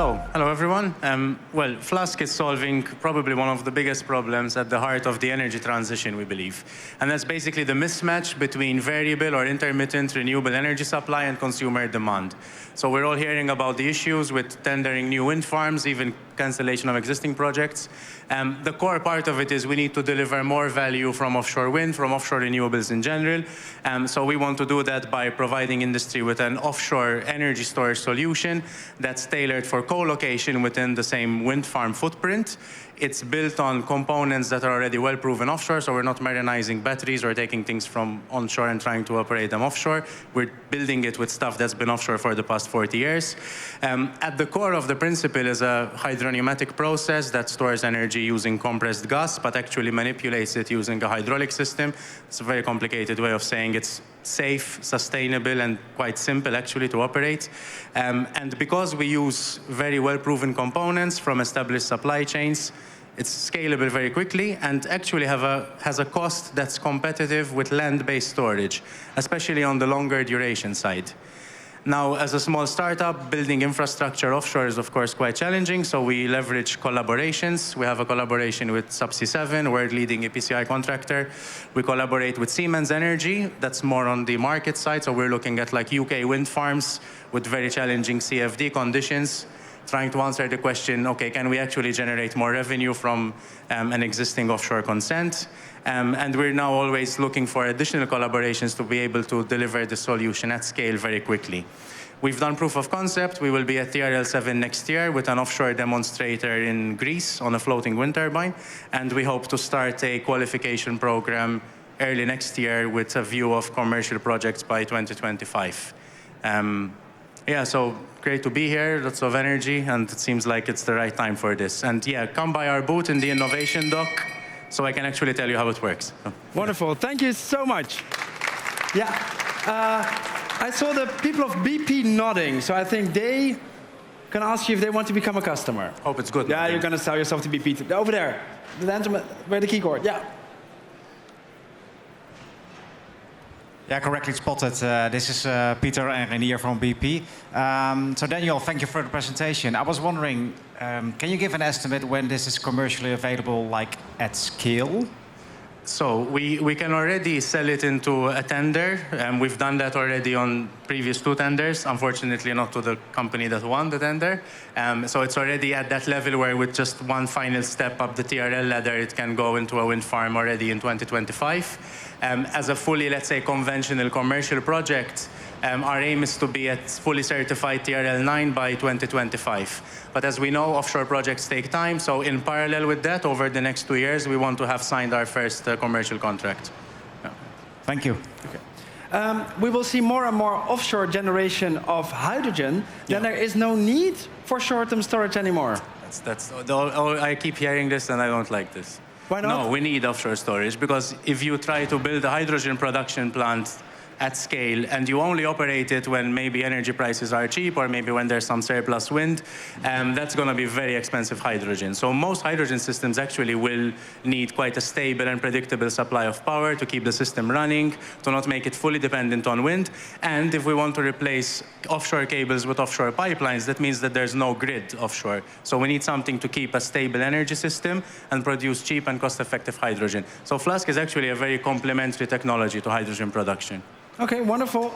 So, hello everyone. Well, FLASC is solving probably one of the biggest problems at the heart of the energy transition, we believe. And that's basically the mismatch between variable or intermittent renewable energy supply and consumer demand. So we're all hearing about the issues with tendering new wind farms, even cancellation of existing projects. The core part of it is we need to deliver more value from offshore wind, from offshore renewables in general. So we want to do that by providing industry with an offshore energy storage solution that's tailored for co-location within the same wind farm footprint. It's built on components that are already well proven offshore, so we're not marinizing batteries or taking things from onshore and trying to operate them offshore. We're building it with stuff that's been offshore for the past 40 years. At the core of the principle is a hydropneumatic process that stores energy using compressed gas, but actually manipulates it using a hydraulic system. It's a very complicated way of saying it's safe, sustainable, and quite simple actually to operate. And because we use very well-proven components from established supply chains, it's scalable very quickly and actually has a cost that's competitive with land-based storage, especially on the longer duration side. Now, as a small startup, building infrastructure offshore is, of course, quite challenging, so we leverage collaborations. We have a collaboration with Subsea 7, world-leading EPCI contractor. We collaborate with Siemens Energy. That's more on the market side, so we're looking at like UK wind farms with very challenging CFD conditions, trying to answer the question, okay, can we actually generate more revenue from an existing offshore consent? And we're now always looking for additional collaborations to be able to deliver the solution at scale very quickly. We've done proof of concept. We will be at TRL7 next year with an offshore demonstrator in Greece on a floating wind turbine. And we hope to start a qualification program early next year with a view of commercial projects by 2025. Yeah, so great to be here, lots of energy, and it seems like it's the right time for this. And yeah, come by our booth in the innovation dock so I can actually tell you how it works. Wonderful, thank you so much. Yeah, I saw the people of BP nodding, so I think they can ask you if they want to become a customer. Hope it's good. Yeah, you're going to sell yourself to BP. Over there, the gentleman, where the key cord, yeah. Yeah, correctly spotted. This is Peter and Renier from BP. So Daniel, thank you for the presentation. I was wondering, can you give an estimate when this is commercially available, like at scale? So we can already sell it into a tender, and we've done that already on previous 2 tenders, unfortunately not to the company that won the tender. So it's already at that level where with just one final step up the TRL ladder, it can go into a wind farm already in 2025. As a fully, let's say, conventional commercial project, our aim is to be at fully certified TRL9 by 2025. But as we know, offshore projects take time, so in parallel with that, over the next 2 years, we want to have signed our first commercial contract. Yeah. Thank you. Okay. We will see more and more offshore generation of hydrogen, then there is no need for short-term storage anymore. I keep hearing this and I don't like this. Why not? No, we need offshore storage because if you try to build a hydrogen production plant at scale and you only operate it when maybe energy prices are cheap or maybe when there's some surplus wind, that's going to be very expensive hydrogen. So most hydrogen systems actually will need quite a stable and predictable supply of power to keep the system running, to not make it fully dependent on wind. And if we want to replace offshore cables with offshore pipelines, that means that there's no grid offshore. So we need something to keep a stable energy system and produce cheap and cost-effective hydrogen. So FLASC is actually a very complementary technology to hydrogen production. Okay, wonderful.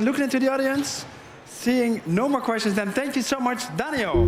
Looking into the audience, seeing no more questions, then thank you so much, Daniel.